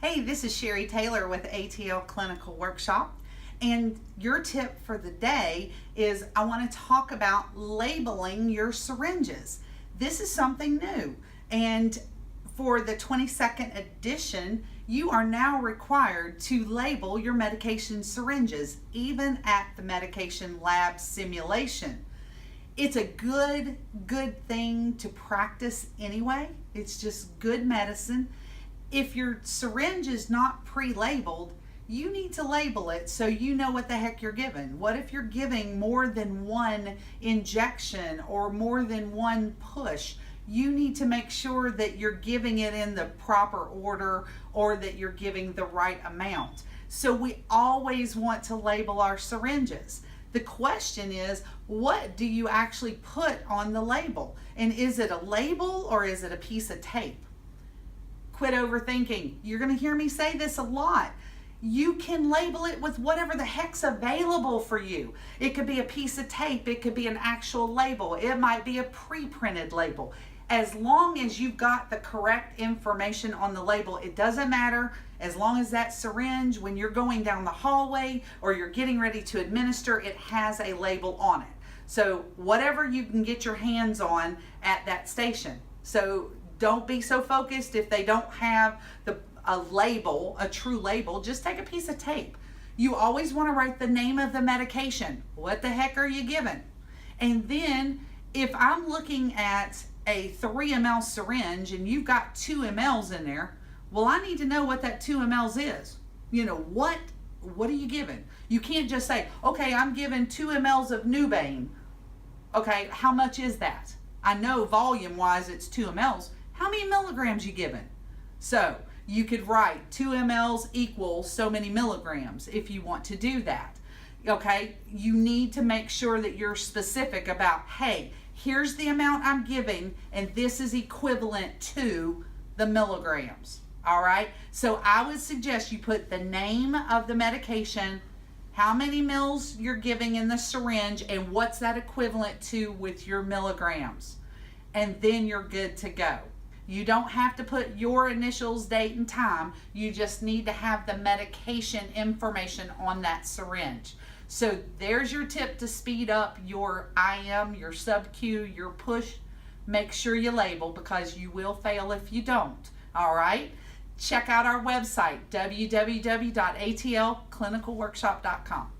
Hey, this is Sherry Taylor with ATL Clinical Workshop, and your tip for the day is I want to talk about labeling your syringes. This is something new, and for the 22nd edition, you are now required to label your medication syringes, even at the medication lab simulation. It's a good thing to practice anyway. It's just good medicine. If your syringe is not pre-labeled, you need to label it so you know what the heck you're giving. What if you're giving more than one injection or more than one push? You need to make sure that you're giving it in the proper order or that you're giving the right amount. So we always want to label our syringes. The question is, what do you actually put on the label? And is it a label or is it a piece of tape? Quit overthinking. You're going to hear me say this a lot. You can label it with whatever the heck's available for you. It could be a piece of tape. It could be an actual label. It might be a pre-printed label. As long as you've got the correct information on the label, it doesn't matter. As long as that syringe, when you're going down the hallway or you're getting ready to administer, it has a label on it. So whatever you can get your hands on at that station. So don't be so focused if they don't have a label, a true label. Just take a piece of tape. You always want to write the name of the medication. What the heck are you giving? And then if I'm looking at a 3 ml syringe and you've got 2 mLs in there, well, I need to know what that 2 mLs is. You know, what are you giving? You can't just say, okay, I'm giving 2 mLs of Nubane. Okay, how much is that? I know volume wise it's 2 mLs. How many milligrams you giving? So you could write 2 mLs equals so many milligrams if you want to do that. Okay, you need to make sure that you're specific about, hey, here's the amount I'm giving and this is equivalent to the milligrams. All right, so I would suggest you put the name of the medication, how many mils you're giving in the syringe, and what's that equivalent to with your milligrams. And then you're good to go. You don't have to put your initials, date, and time. You just need to have the medication information on that syringe. So there's your tip to speed up your IM, your sub-Q, your push. Make sure you label because you will fail if you don't. All right? Check out our website, www.atlclinicalworkshop.com.